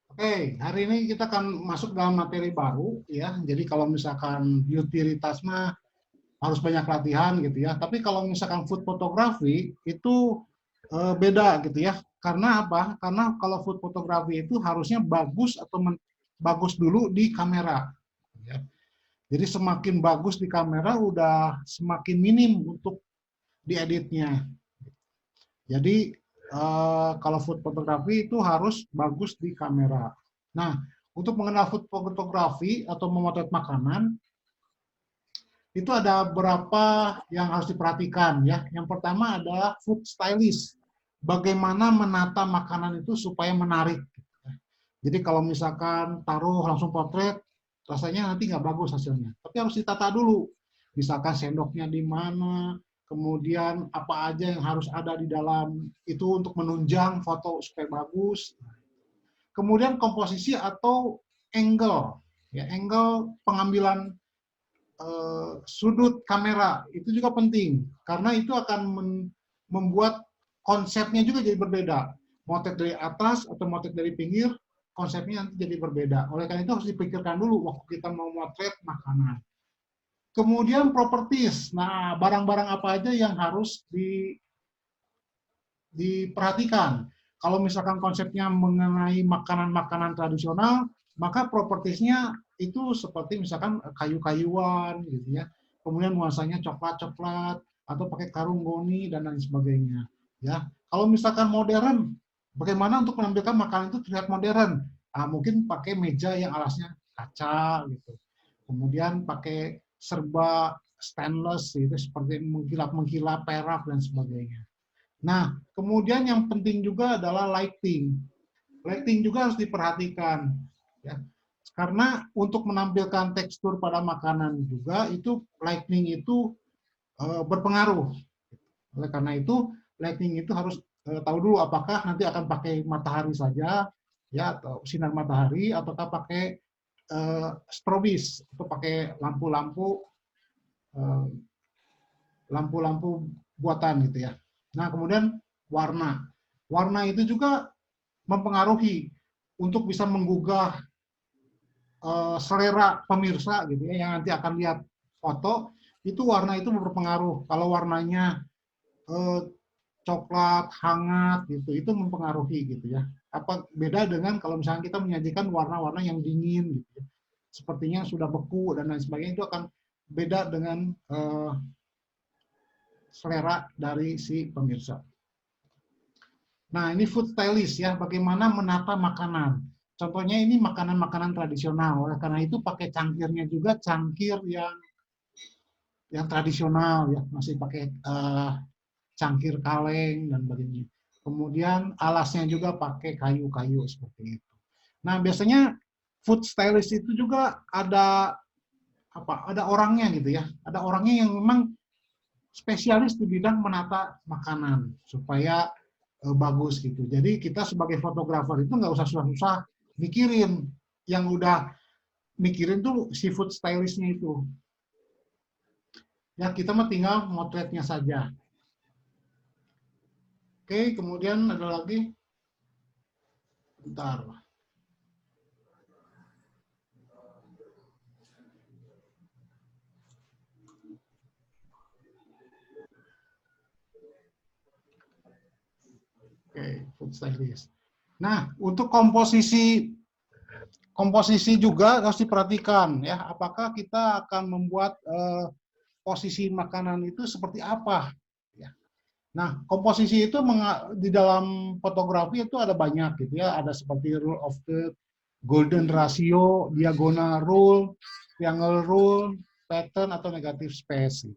Oke, hari ini kita akan masuk dalam materi baru ya. Jadi kalau misalkan beauty retouch mah harus banyak latihan gitu ya. Tapi kalau misalkan food photography itu beda gitu ya. Karena apa? Karena kalau food photography itu harusnya bagus atau bagus dulu di kamera. Ya. Jadi semakin bagus di kamera udah semakin minim untuk dieditnya. Jadi kalau food photography itu harus bagus di kamera. Nah, untuk mengenal food photography atau memotret makanan, itu ada beberapa yang harus diperhatikan ya. Yang pertama adalah food stylist. Bagaimana menata makanan itu supaya menarik. Jadi kalau misalkan taruh langsung potret, rasanya nanti nggak bagus hasilnya. Tapi harus ditata dulu. Misalkan sendoknya di mana, kemudian apa aja yang harus ada di dalam itu untuk menunjang foto supaya bagus. Kemudian komposisi atau angle, ya angle pengambilan sudut kamera itu juga penting karena itu akan membuat konsepnya juga jadi berbeda. Motret dari atas atau motret dari pinggir, konsepnya nanti jadi berbeda. Oleh karena itu harus dipikirkan dulu waktu kita mau motret makanan. Kemudian properties. Nah, barang-barang apa aja yang harus diperhatikan. Kalau misalkan konsepnya mengenai makanan-makanan tradisional, maka propertiesnya itu seperti misalkan kayu-kayuan gitu ya. Kemudian nuansanya coklat-coklat atau pakai karung goni dan lain sebagainya. Ya, kalau misalkan modern, bagaimana untuk menampilkan makanan itu terlihat modern? Ah, mungkin pakai meja yang alasnya kaca gitu. Kemudian pakai serba stainless itu seperti mengkilap-mengkilap perak dan sebagainya. Nah, kemudian yang penting juga adalah lighting. Lighting juga harus diperhatikan, ya. Karena untuk menampilkan tekstur pada makanan juga itu lighting itu berpengaruh. Oleh karena itu, lighting itu harus tahu dulu apakah nanti akan pakai matahari saja, ya atau sinar matahari, ataukah pakai strobis atau pakai lampu-lampu eh, lampu-lampu buatan gitu ya. Nah, kemudian warna. Warna itu juga mempengaruhi untuk bisa menggugah selera pemirsa gitu ya yang nanti akan lihat foto itu warna itu berpengaruh. Kalau warnanya eh, coklat hangat gitu itu mempengaruhi gitu ya. Apa beda dengan kalau misalnya kita menyajikan warna-warna yang dingin gitu ya. Sepertinya sudah beku dan lain sebagainya itu akan beda dengan selera dari si pemirsa. Nah, ini food stylist ya, bagaimana menata makanan. Contohnya ini makanan-makanan tradisional, oleh karena itu pakai cangkirnya juga cangkir yang tradisional ya, masih pakai cangkir kaleng dan sebagainya. Kemudian alasnya juga pakai kayu-kayu seperti itu. Nah, biasanya food stylist itu juga ada apa? Ada orangnya gitu ya. Ada orangnya yang memang spesialis di bidang menata makanan supaya bagus gitu. Jadi kita sebagai fotografer itu nggak usah susah-susah mikirin, yang udah mikirin tuh si food stylistnya itu. Ya kita mah tinggal motretnya saja. Oke, kemudian ada lagi, bentar. Oke, food stylist. Nah, untuk komposisi komposisi juga harus diperhatikan ya. Apakah kita akan membuat posisi makanan itu seperti apa? Ya. Nah, komposisi itu di dalam fotografi itu ada banyak gitu ya. Ada seperti rule of third, golden ratio, diagonal rule, triangle rule, pattern atau negative space.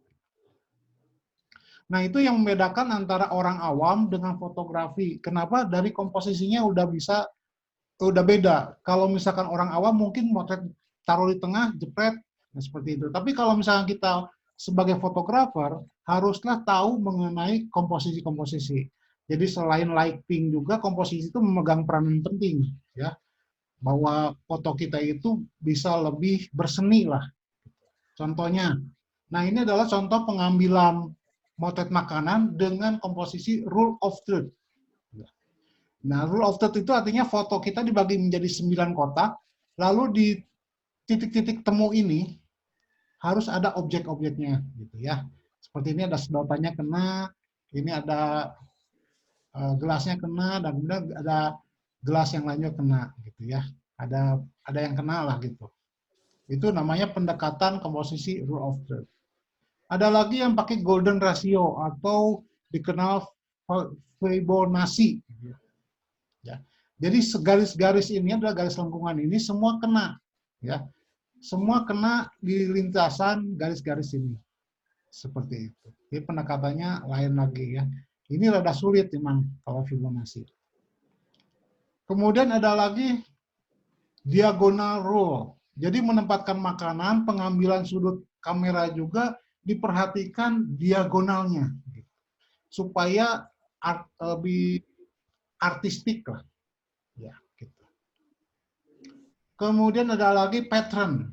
Nah, itu yang membedakan antara orang awam dengan fotografi. Kenapa? Dari komposisinya udah beda. Kalau misalkan orang awam mungkin motret taruh di tengah, jepret, nah seperti itu. Tapi kalau misalkan kita sebagai fotografer haruslah tahu mengenai komposisi-komposisi. Jadi selain lighting juga komposisi itu memegang peranan penting ya, bahwa foto kita itu bisa lebih berseni lah. Contohnya, nah ini adalah contoh pengambilan motret makanan dengan komposisi rule of third. Nah, rule of third itu artinya foto kita dibagi menjadi 9 kotak, lalu di titik-titik temu ini harus ada objek-objeknya gitu ya. Seperti ini ada sedotannya kena, ini ada gelasnya kena, dan kemudian ada gelas yang lainnya kena gitu ya. Ada yang kena lah gitu. Itu namanya pendekatan komposisi rule of third. Ada lagi yang pakai golden ratio atau dikenal Fibonacci. Ya. Jadi garis-garis ini adalah garis lengkungan ini semua kena, ya, semua kena di lintasan garis-garis ini, seperti itu. Jadi pendekatannya lain lagi ya. Ini rada sulit memang kalau Fibonacci. Kemudian ada lagi diagonal rule. Jadi menempatkan makanan, pengambilan sudut kamera juga diperhatikan diagonalnya, supaya lebih artistik lah. Ya, gitu. Kemudian ada lagi pattern.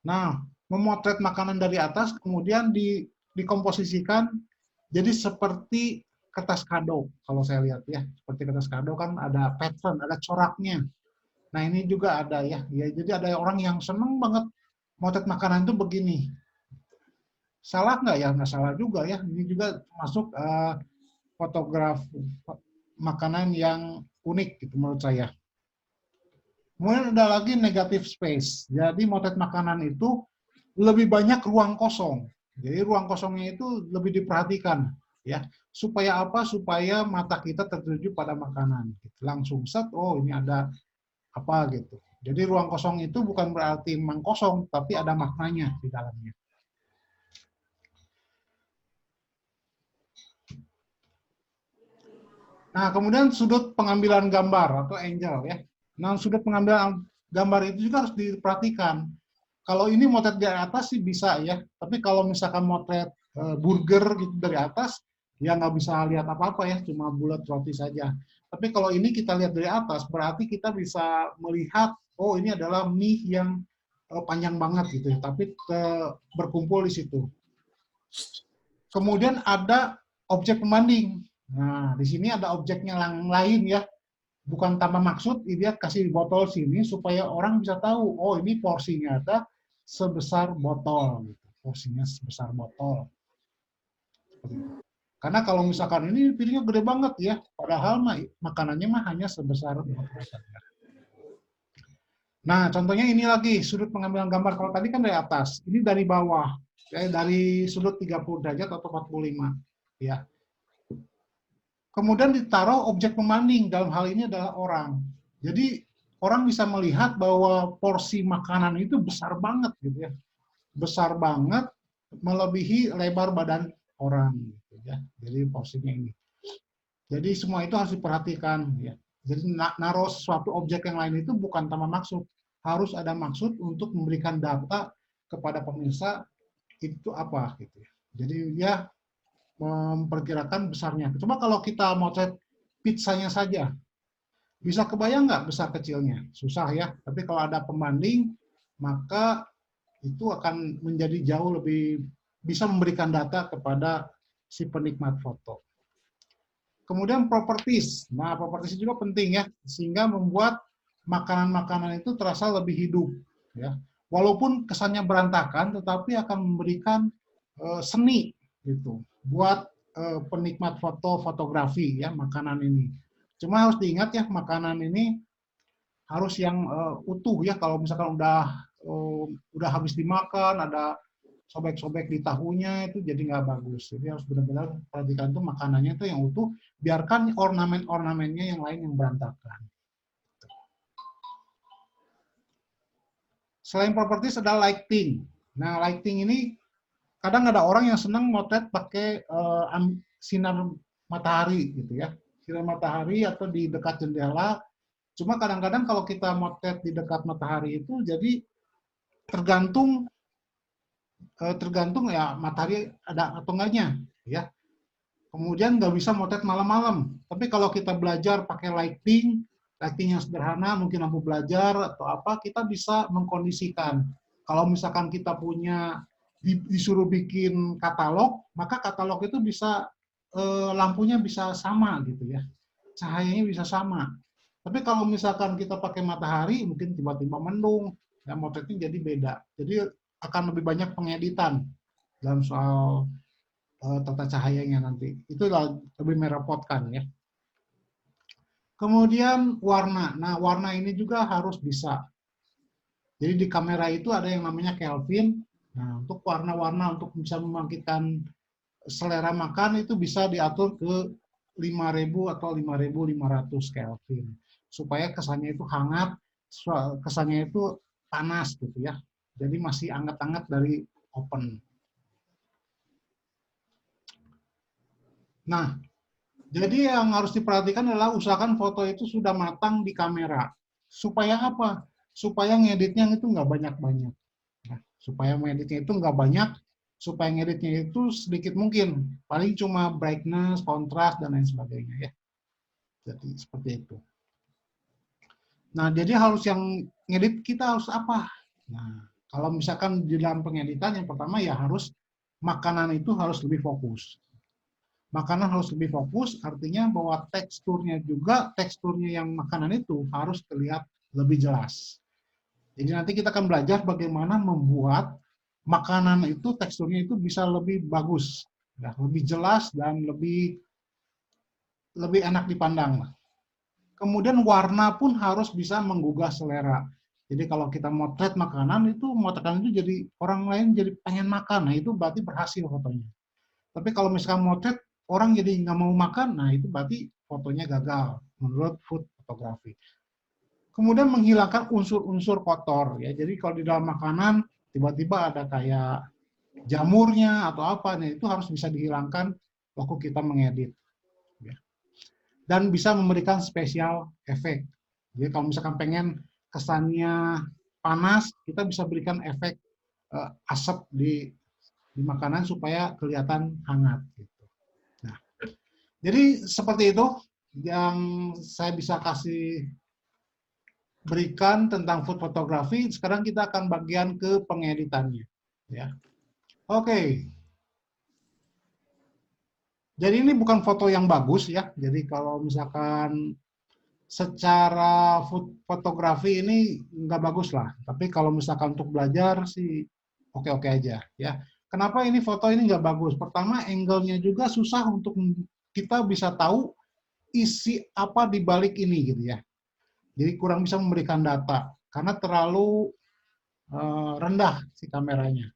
Nah, memotret makanan dari atas, kemudian dikomposisikan jadi seperti kertas kado. Kalau saya lihat ya, seperti kertas kado kan ada pattern, ada coraknya. Nah, ini juga ada ya. Jadi ada orang yang seneng banget motret makanan itu begini. Salah nggak ya? Nggak salah juga ya. Ini juga masuk fotograf makanan yang unik gitu menurut saya. Kemudian ada lagi negative space. Jadi motret makanan itu lebih banyak ruang kosong. Jadi ruang kosongnya itu lebih diperhatikan ya. Supaya apa? Supaya mata kita tertuju pada makanan. Langsung set, oh ini ada apa gitu. Jadi ruang kosong itu bukan berarti memang kosong, tapi ada maknanya di dalamnya. Nah, kemudian sudut pengambilan gambar atau angle ya. Nah, sudut pengambilan gambar itu juga harus diperhatikan. Kalau ini motret dari atas sih bisa ya, tapi kalau misalkan motret burger gitu dari atas, ya nggak bisa lihat apa-apa ya, cuma bulat roti saja. Tapi kalau ini kita lihat dari atas, berarti kita bisa melihat, oh ini adalah mie yang panjang banget gitu ya, tapi berkumpul di situ. Kemudian ada objek pembanding. Nah, di sini ada objeknya yang lain ya, bukan tanpa maksud, dia kasih botol sini supaya orang bisa tahu, oh ini porsinya ada sebesar botol, gitu. Porsinya sebesar botol. Karena kalau misalkan ini piringnya gede banget ya, padahal makanannya mah hanya sebesar botol saja. Nah, contohnya ini lagi, sudut pengambilan gambar. Kalau tadi kan dari atas, ini dari bawah, ya, dari sudut 30 derajat atau 45. Ya. Kemudian ditaruh objek pembanding, dalam hal ini adalah orang. Jadi orang bisa melihat bahwa porsi makanan itu besar banget gitu ya. Besar banget, melebihi lebar badan orang gitu ya. Jadi porsinya ini. Jadi semua itu harus diperhatikan ya. Jadi naruh suatu objek yang lain itu bukan tanpa maksud. Harus ada maksud untuk memberikan data kepada pemirsa itu apa gitu ya. Jadi dia memperkirakan besarnya. Coba kalau kita motret pizzanya saja, bisa kebayang nggak besar kecilnya? Susah ya. Tapi kalau ada pembanding, maka itu akan menjadi jauh lebih bisa memberikan data kepada si penikmat foto. Kemudian properties. Nah, properties juga penting ya, sehingga membuat makanan-makanan itu terasa lebih hidup. Ya. Walaupun kesannya berantakan, tetapi akan memberikan seni gitu buat penikmat fotografi ya makanan ini. Cuma harus diingat ya makanan ini harus yang utuh ya. Kalau misalkan udah habis dimakan, ada sobek-sobek di tahunya itu jadi nggak bagus. Jadi harus benar-benar perhatikan tuh makanannya itu yang utuh. Biarkan ornamen-ornamennya yang lain yang berantakan. Selain properties ada lighting. Nah lighting ini kadang ada orang yang senang motret pakai sinar matahari gitu ya, sinar matahari atau di dekat jendela. Cuma kadang-kadang kalau kita motret di dekat matahari itu jadi tergantung ya matahari ada atau enggaknya ya. Kemudian nggak bisa motret malam-malam. Tapi kalau kita belajar pakai lighting yang sederhana, mungkin lampu belajar atau apa, kita bisa mengkondisikan. Kalau misalkan kita punya disuruh bikin katalog, maka katalog itu bisa lampunya bisa sama gitu ya. cahayanya bisa sama. Tapi kalau misalkan kita pakai matahari, mungkin tiba-tiba mendung, dan motretnya jadi beda. Jadi akan lebih banyak pengeditan dalam soal tata cahayanya nanti. Itu lebih merepotkan ya. Kemudian warna. Nah, warna ini juga harus bisa. Jadi di kamera itu ada yang namanya Kelvin. Nah, untuk warna-warna untuk bisa membangkitkan selera makan itu bisa diatur ke 5.000 atau 5.500 Kelvin. Supaya kesannya itu hangat, kesannya itu panas gitu ya. Jadi masih hangat-hangat dari open. Nah, jadi yang harus diperhatikan adalah usahakan foto itu sudah matang di kamera. Supaya apa? Supaya ngeditnya itu nggak banyak-banyak. Nah, supaya ngeditnya itu nggak banyak, supaya ngeditnya itu sedikit mungkin. Paling cuma brightness, kontras, dan lain sebagainya ya. Jadi seperti itu. Nah, jadi harus yang ngedit kita harus apa? Nah, kalau misalkan di dalam pengeditan yang pertama ya harus makanan itu harus lebih fokus. Makanan harus lebih fokus, artinya bahwa teksturnya yang makanan itu harus terlihat lebih jelas. Jadi nanti kita akan belajar bagaimana membuat makanan itu teksturnya itu bisa lebih bagus, ya, lebih jelas dan lebih lebih enak dipandang. Kemudian warna pun harus bisa menggugah selera. Jadi kalau kita motret makanan itu jadi orang lain jadi pengen makan, nah itu berarti berhasil fotonya. Tapi kalau misalkan motret orang jadi nggak mau makan, nah itu berarti fotonya gagal menurut food photography. Kemudian menghilangkan unsur-unsur kotor ya. Jadi kalau di dalam makanan tiba-tiba ada kayak jamurnya atau apa, nah itu harus bisa dihilangkan waktu kita mengedit. Ya. Dan bisa memberikan spesial efek. Jadi kalau misalkan pengen kesannya panas, kita bisa berikan efek asap di makanan supaya kelihatan hangat. Gitu. Nah, jadi seperti itu yang saya bisa kasih berikan tentang food photography. Sekarang kita akan bagian ke pengeditannya. Ya, oke. Jadi ini bukan foto yang bagus ya. Jadi kalau misalkan secara food fotografi ini nggak bagus lah. Tapi kalau misalkan untuk belajar sih oke-oke aja ya. Kenapa ini foto ini nggak bagus? Pertama, angle-nya juga susah untuk kita bisa tahu isi apa di balik ini gitu ya. Jadi kurang bisa memberikan data karena terlalu rendah si kameranya.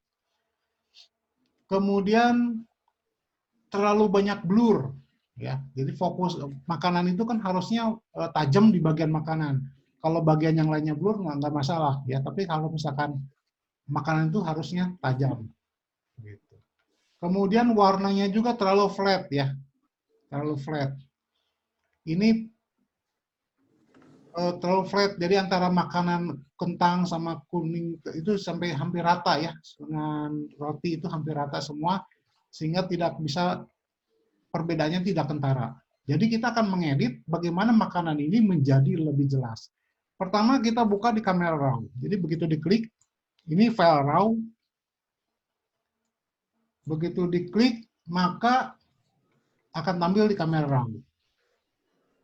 Kemudian terlalu banyak blur ya. Jadi fokus makanan itu kan harusnya tajam di bagian makanan. Kalau bagian yang lainnya blur nggak masalah ya. Tapi kalau misalkan makanan itu harusnya tajam. Gitu. Kemudian warnanya juga terlalu flat ya, terlalu flat. Ini terlalu flat, jadi antara makanan kentang sama kuning itu sampai hampir rata ya, dengan roti itu hampir rata semua, sehingga tidak bisa perbedaannya tidak kentara. Jadi kita akan mengedit bagaimana makanan ini menjadi lebih jelas. Pertama kita buka di kamera raw. Jadi begitu diklik, ini file raw. Begitu diklik, maka akan tampil di kamera raw.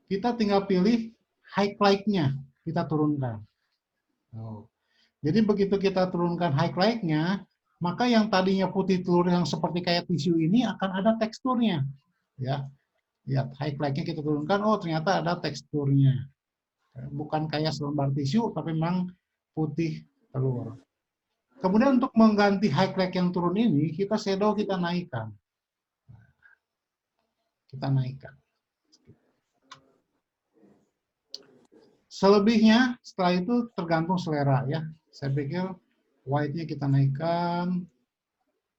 Kita tinggal pilih highlight-nya, kita turunkan. Oh. Jadi begitu kita turunkan highlight-nya, maka yang tadinya putih telur yang seperti kayak tisu ini akan ada teksturnya. Ya, lihat highlight-nya kita turunkan, oh ternyata ada teksturnya. Bukan kayak selembar tisu, tapi memang putih telur. Kemudian untuk mengganti highlight yang turun ini, kita shadow, kita naikkan. Kita naikkan. Selebihnya, setelah itu tergantung selera ya. Saya pikir white-nya kita naikkan,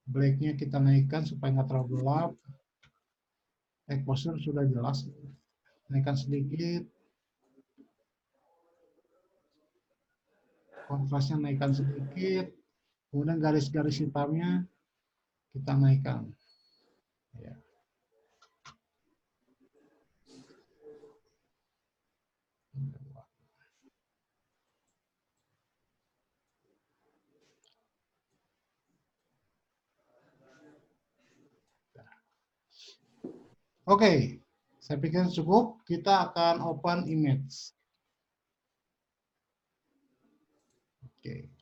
black-nya kita naikkan supaya nggak terlalu gelap. Exposure sudah jelas. Naikkan sedikit. Kontrasnya naikkan sedikit. Kemudian garis-garis hitamnya kita naikkan. Ya. Oke, Saya pikir cukup. Kita akan open image. Oke.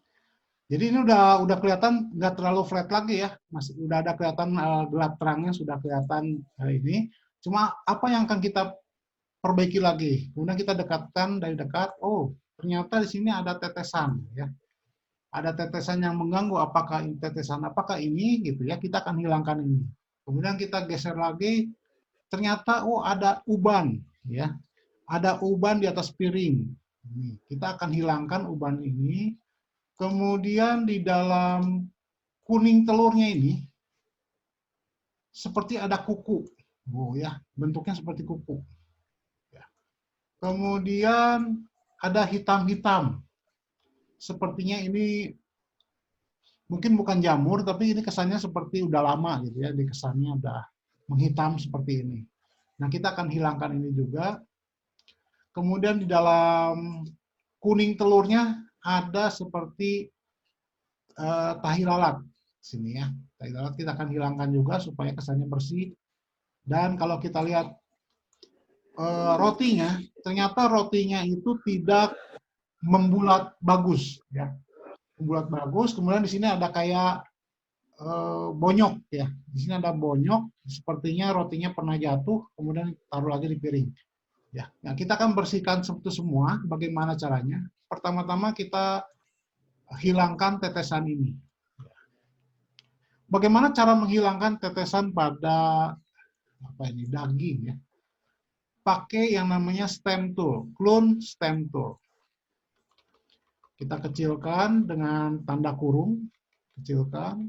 Jadi ini udah kelihatan nggak terlalu flat lagi ya, masih udah ada kelihatan gelap terangnya sudah kelihatan ini. Cuma apa yang akan kita perbaiki lagi? Kemudian kita dekatkan dari dekat. Oh, ternyata di sini ada tetesan ya. Ada tetesan yang mengganggu. Apakah ini gitu ya? Kita akan hilangkan ini. Kemudian kita geser lagi. Ternyata oh ada uban ya. Ada uban di atas piring. Kita akan hilangkan uban ini. Kemudian di dalam kuning telurnya ini seperti ada kuku. Oh ya, bentuknya seperti kuku. Ya. Kemudian ada hitam-hitam. Sepertinya ini mungkin bukan jamur, tapi ini kesannya seperti udah lama gitu ya. Di kesannya udah menghitam seperti ini. Nah, kita akan hilangkan ini juga. Kemudian di dalam kuning telurnya ada seperti tahi lalat sini ya. Tahi lalat kita akan hilangkan juga supaya kesannya bersih. Dan kalau kita lihat rotinya, ternyata rotinya itu tidak membulat bagus ya. Membulat bagus. Kemudian di sini ada kayak bonyok ya. Di sini ada bonyok, sepertinya rotinya pernah jatuh, kemudian taruh lagi di piring. Ya, nah kita akan bersihkan itu semua. Bagaimana caranya? Pertama-tama kita hilangkan tetesan ini. Bagaimana cara menghilangkan tetesan pada daging ya? Pakai yang namanya stem tool, clone stem tool. Kita kecilkan dengan tanda kurung, kecilkan.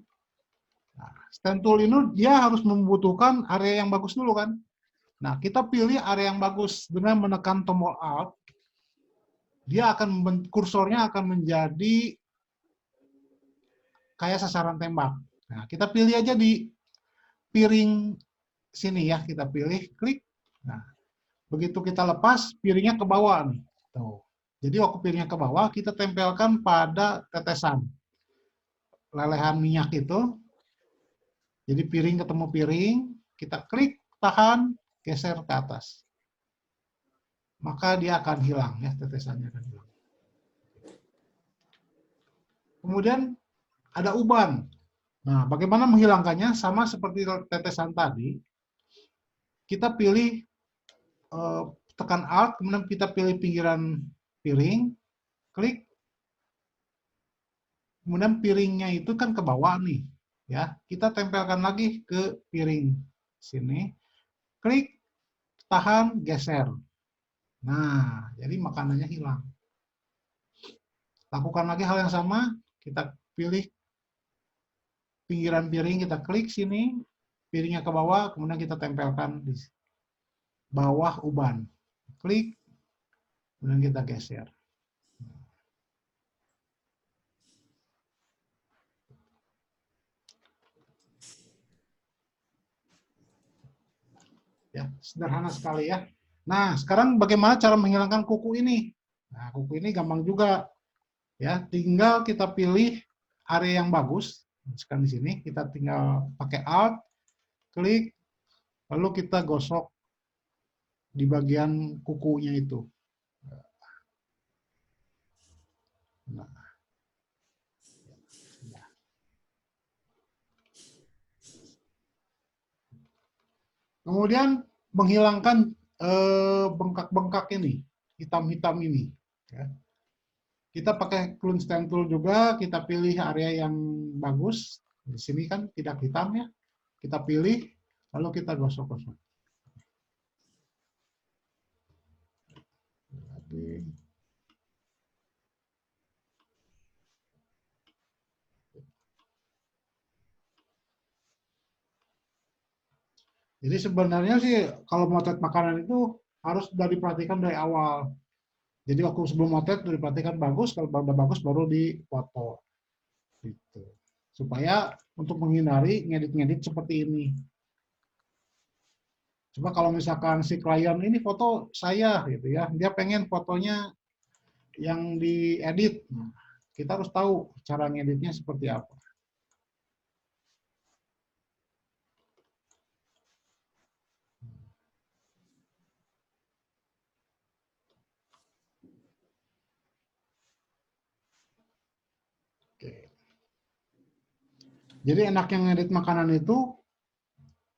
Nah, stem tool ini dia harus membutuhkan area yang bagus dulu kan. Nah, kita pilih area yang bagus dengan menekan tombol Alt. Dia akan kursornya akan menjadi kayak sasaran tembak. Nah, kita pilih aja di piring sini ya, kita pilih, klik. Nah, begitu kita lepas, piringnya ke bawah nih. Tuh. Jadi waktu piringnya ke bawah, kita tempelkan pada tetesan lelehan minyak itu. Jadi piring ketemu piring, kita klik, tahan, geser ke atas. Maka dia akan hilang ya, tetesannya akan hilang. Kemudian ada uban. Nah, bagaimana menghilangkannya? Sama seperti tetesan tadi. Kita pilih tekan Alt, kemudian kita pilih pinggiran piring, klik. Kemudian piringnya itu kan ke bawah nih, ya. Kita tempelkan lagi ke piring sini. Klik, tahan, geser. Nah, jadi makanannya hilang. Lakukan lagi hal yang sama, kita pilih pinggiran piring, kita klik sini, piringnya ke bawah, kemudian kita tempelkan di bawah uban. Klik, kemudian kita geser. Ya, sederhana sekali ya. Nah, sekarang bagaimana cara menghilangkan kuku ini? Nah, kuku ini gampang juga. Ya, tinggal kita pilih area yang bagus. Sekarang di sini kita tinggal pakai Alt, klik, lalu kita gosok di bagian kukunya itu. Nah. Kemudian menghilangkan bengkak-bengkak ini, hitam-hitam ini. Ya. Kita pakai clone stem tool juga, kita pilih area yang bagus. Di sini kan tidak hitam ya. Kita pilih, lalu kita gosok-gosok. Jadi sebenarnya sih kalau motret makanan itu harus sudah diperhatikan dari awal. Jadi waktu sebelum motret sudah diperhatikan bagus, kalau udah bagus baru dipoto. Gitu. Supaya untuk menghindari ngedit-ngedit seperti ini. Coba kalau misalkan si klien ini foto saya gitu ya, dia pengen fotonya yang diedit. Nah, kita harus tahu cara ngeditnya seperti apa. Jadi enak yang ngedit makanan itu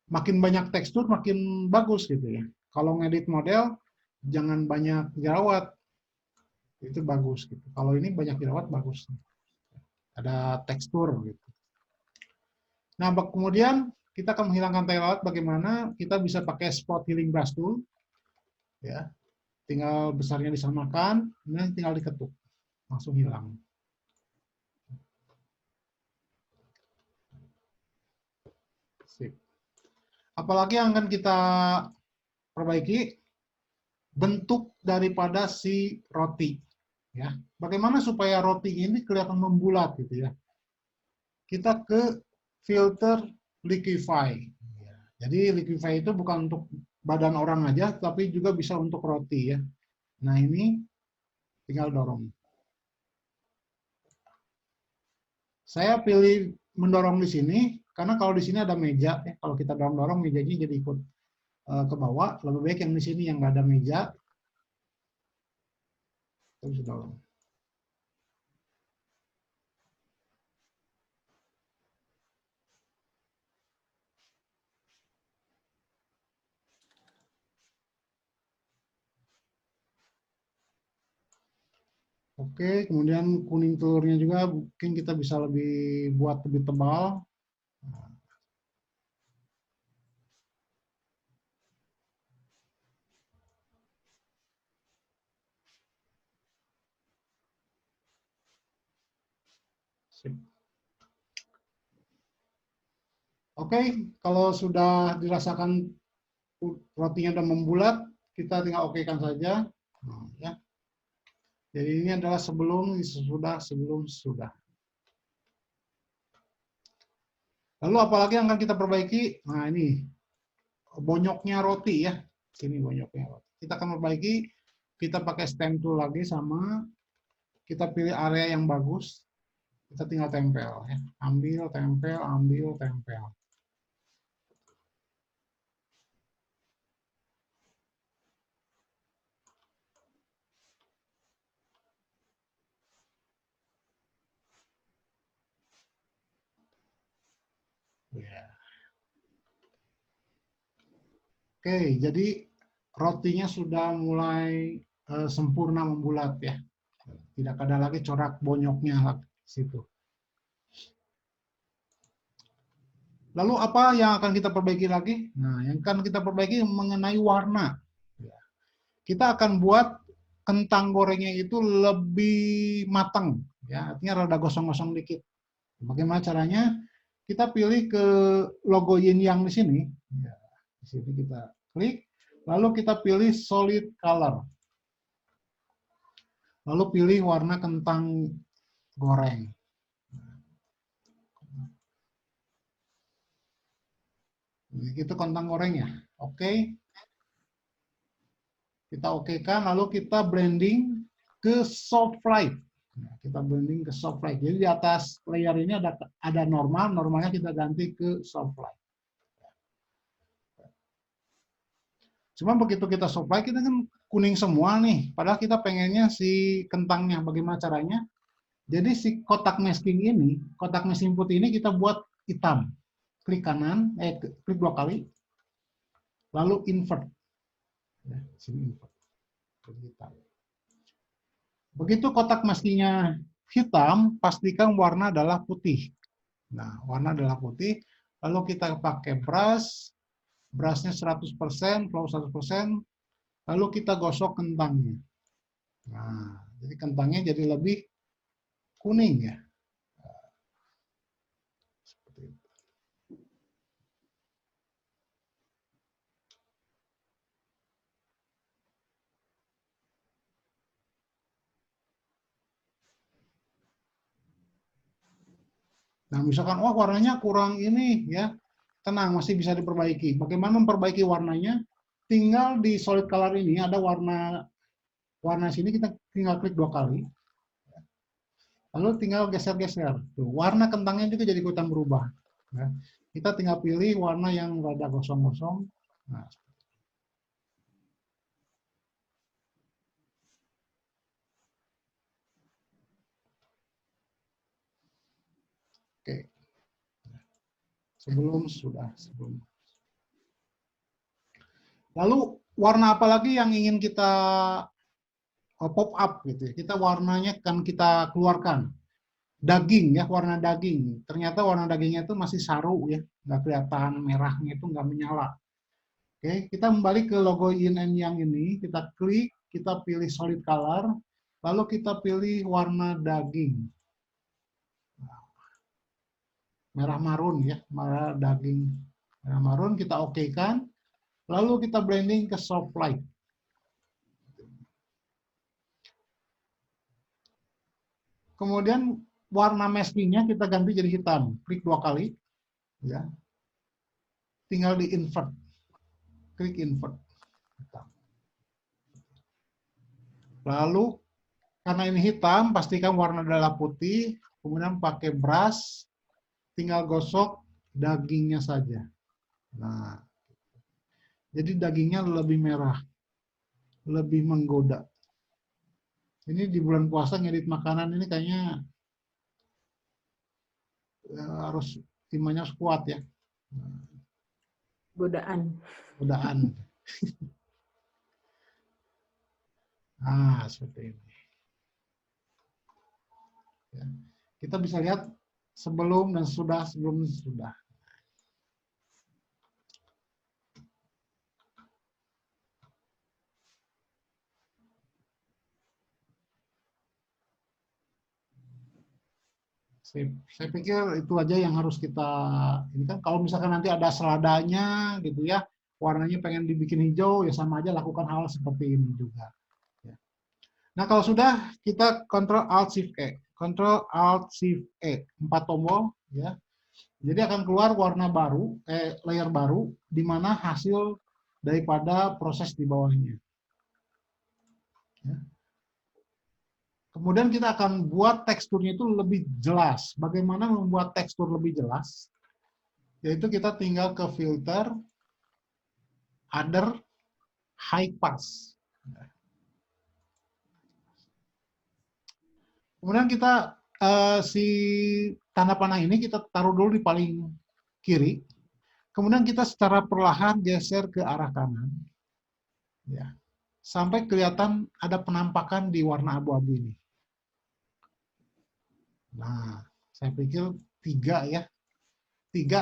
makin banyak tekstur makin bagus gitu ya. Kalau ngedit model jangan banyak jerawat, itu bagus gitu. Kalau ini banyak jerawat bagus. Ada tekstur gitu. Nah, kemudian kita akan menghilangkan jerawat bagaimana kita bisa pakai spot healing brush tool ya. Tinggal besarnya disamakan, kemudian tinggal diketuk. Langsung hilang. Sip. Apalagi yang akan kita perbaiki bentuk daripada si roti ya. Bagaimana supaya roti ini kelihatan membulat gitu ya. Kita ke filter liquify. Jadi liquify itu bukan untuk badan orang aja tapi juga bisa untuk roti ya. Nah, ini tinggal dorong. Saya pilih mendorong di sini karena kalau di sini ada meja ya, kalau kita dorong-dorong mejanya jadi ikut ke bawah, lebih baik yang di sini yang nggak ada meja, kita bisa dorong. Oke, kemudian kuning telurnya juga mungkin kita bisa buat lebih tebal. Sip. Oke, kalau sudah dirasakan rotinya sudah membulat, kita tinggal okekan saja. Nah, ya. Jadi ini adalah sebelum, sesudah, sebelum, sesudah. Lalu apalagi yang akan kita perbaiki? Nah, ini bonyoknya roti ya. Sini bonyoknya roti. Kita akan perbaiki, kita pakai stem tool lagi sama kita pilih area yang bagus. Kita tinggal tempel ya. Ambil, tempel, ambil, tempel. Ya. Oke, jadi rotinya sudah mulai sempurna membulat ya. Tidak ada lagi corak bonyoknya di situ. Lalu apa yang akan kita perbaiki lagi? Nah, yang akan kita perbaiki mengenai warna. Ya. Kita akan buat kentang gorengnya itu lebih matang, ya, artinya rada gosong-gosong dikit. Bagaimana caranya? Kita pilih ke logo yin yang di sini. Ya, di sini kita klik, lalu kita pilih solid color. Lalu pilih warna kentang goreng. Itu kentang goreng ya. Oke. Kita okekan, lalu kita blending ke soft light. Nah, kita blending ke soft light. Jadi di atas layer ini ada normal, normalnya kita ganti ke soft light. Cuma begitu kita soft light, kita kan kuning semua nih. Padahal kita pengennya si kentangnya. Bagaimana caranya? Jadi si kotak masking ini, kotak masking putih ini kita buat hitam. Klik kanan, klik 2 kali, lalu invert. Ya, sini invert. Hitam. Begitu kotak maskinya hitam, pastikan warna adalah putih. Nah, warna adalah putih. Lalu kita pakai brush, brushnya 100%, flow 100%, lalu kita gosok kentangnya. Nah, jadi kentangnya jadi lebih kuning ya. Seperti itu. Nah, misalkan, oh warnanya kurang ini ya, tenang, masih bisa diperbaiki. Bagaimana memperbaiki warnanya? Tinggal di solid color ini ada warna warna sini kita tinggal klik 2 kali, lalu tinggal geser-geser. Warna kentangnya juga jadi ikutan berubah. Ya. Kita tinggal pilih warna yang rada gosong-gosong. Nah, oke. sebelum, sudah, sebelum. Lalu warna apa lagi yang ingin kita pop up gitu ya? Kita warnanya kan kita keluarkan. Daging ya, warna daging. Ternyata warna dagingnya itu masih saru ya, nggak kelihatan merahnya itu nggak menyala. Oke, kita kembali ke logo yin and yang ini, kita klik, kita pilih solid color, lalu kita pilih warna daging. Merah marun ya, merah daging. Merah marun kita oke-kan, lalu kita blending ke soft light. Kemudian warna masking-nya kita ganti jadi hitam. Klik 2 kali, ya. Tinggal di invert. Klik invert. Lalu karena ini hitam, pastikan warna adalah putih. Kemudian pakai brush, tinggal gosok dagingnya saja. Nah, jadi dagingnya lebih merah, lebih menggoda. Ini di bulan puasa ngedit makanan ini kayaknya harus imannya harus kuat ya. Godaan. Godaan. Nah, seperti ini. Ya. Kita bisa lihat sebelum dan sesudah, sebelum dan sesudah. Saya pikir itu aja yang harus kita, ini kan kalau misalkan nanti ada seladanya gitu ya, warnanya pengen dibikin hijau, ya sama aja lakukan hal seperti ini juga. Ya. Nah kalau sudah, kita Ctrl Alt Shift E, Ctrl Alt Shift E, 4 tombol, ya. Jadi akan keluar warna baru, layer baru, di mana hasil daripada proses di bawahnya. Ya. Kemudian kita akan buat teksturnya itu lebih jelas. Bagaimana membuat tekstur lebih jelas? Yaitu kita tinggal ke filter, other, high pass. Kemudian kita si tanda panah ini kita taruh dulu di paling kiri. Kemudian kita secara perlahan geser ke arah kanan. Ya. Sampai kelihatan ada penampakan di warna abu-abu ini. Nah, saya pikir 3 ya. 3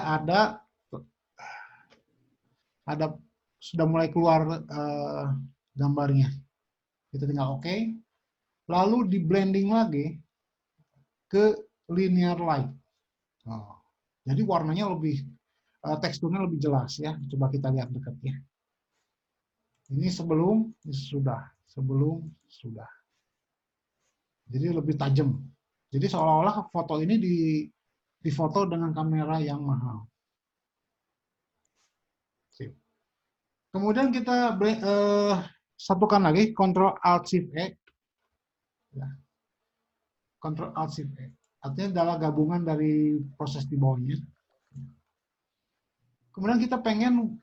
ada sudah mulai keluar gambarnya. Kita tinggal oke. Lalu di blending lagi ke linear light. Oh, jadi warnanya lebih, teksturnya lebih jelas ya. Coba kita lihat dekat ya. Ini sebelum, ini sudah. Sebelum, sudah. Jadi lebih tajam. Jadi seolah-olah foto ini difoto dengan kamera yang mahal. Sip. Kemudian kita satukan lagi, Ctrl Alt Shift E. Ya. Ctrl Alt Shift E. Artinya adalah gabungan dari proses di bawahnya. Kemudian kita pengen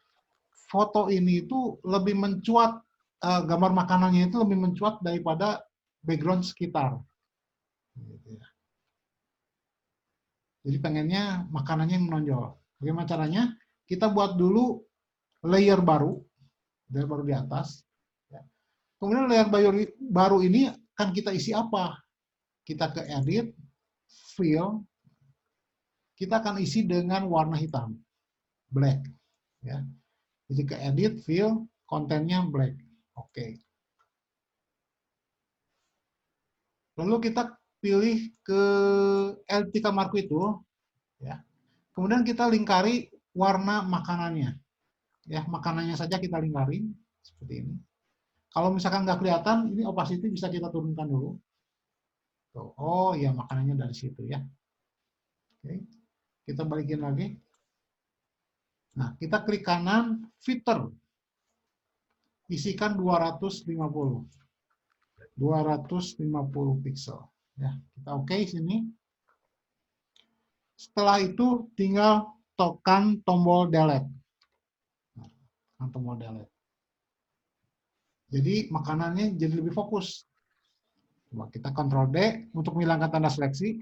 foto ini itu lebih mencuat, gambar makanannya itu lebih mencuat daripada background sekitar. Jadi pengennya makanannya yang menonjol. Bagaimana caranya? Kita buat dulu layer baru di atas. Kemudian layer baru ini akan kita isi apa? Kita ke edit, fill, kita akan isi dengan warna hitam, black. Ya. Jadi ke edit, fill, kontennya black. Oke. Lalu kita pilih ke Elptica Mark itu, ya. Kemudian kita lingkari warna makanannya. Ya, makanannya saja kita lingkari seperti ini. Kalau misalkan nggak kelihatan, ini opacity bisa kita turunkan dulu. Tuh. Oh ya, makanannya dari situ ya. Oke. Kita balikin lagi. Nah, kita klik kanan, filter. Isikan 250. 250 pixel. Ya, kita oke sini. Setelah itu tinggal tekan tombol delete. Nah, tombol delete. Jadi makanannya jadi lebih fokus. Coba kita Ctrl D untuk menghilangkan tanda seleksi.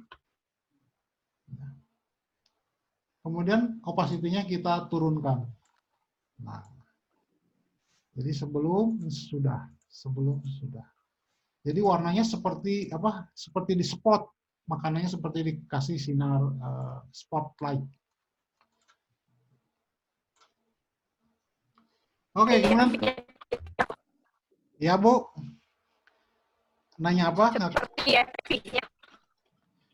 kemudian opacity-nya kita turunkan. Nah, jadi sebelum sudah. Jadi warnanya seperti apa? Seperti di spot, makanannya seperti dikasih sinar spotlight. Oke, kemudian ya Bu, nanya apa?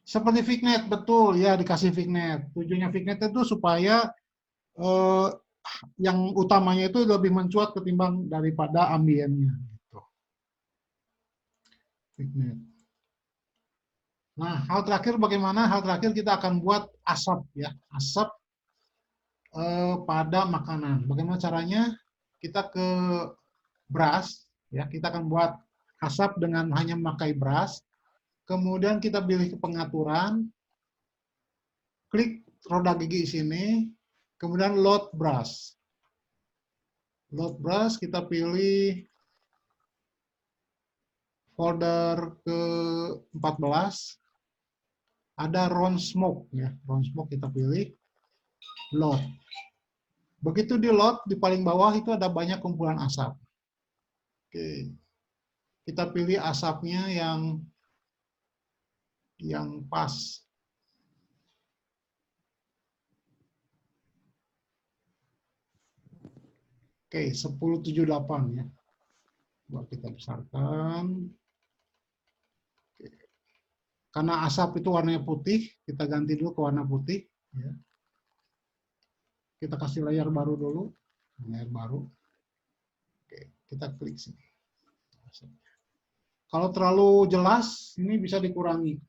Seperti Fignet, betul ya, dikasih Fignet. Tujuannya Fignet itu supaya yang utamanya itu lebih mencuat ketimbang daripada ambiennya. Gitu. Fignet. Nah, hal terakhir bagaimana? Hal terakhir kita akan buat asap ya, asap pada makanan. Bagaimana caranya? Kita ke brush ya, kita akan buat asap dengan hanya memakai brush. Kemudian kita pilih ke pengaturan, klik roda gigi sini, kemudian load brush. Load brush kita pilih folder ke-14, ada round smoke ya, round smoke kita pilih, load. Begitu di load, di paling bawah itu ada banyak kumpulan asap. Oke. Kita pilih asapnya yang pas. Oke, 1078 ya. Coba kita besarkan. Oke. Karena asap itu warnanya putih, kita ganti dulu ke warna putih. Ya. Kita kasih layar baru dulu. Layar baru. Oke, kita klik sini. Kalau terlalu jelas, ini bisa dikurangi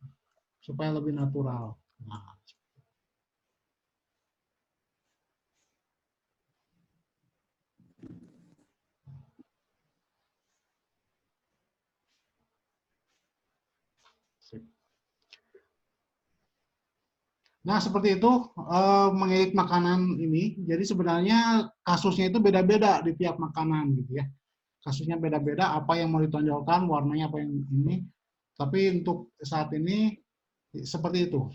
supaya lebih natural. Nah, nah, seperti itu mengedit makanan ini. Jadi sebenarnya kasusnya itu beda-beda di tiap makanan gitu ya. Kasusnya beda-beda, apa yang mau ditonjolkan, warnanya apa yang ini. Tapi untuk saat ini seperti itu.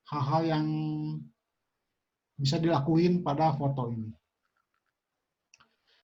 Hal-hal yang bisa dilakuin pada foto ini.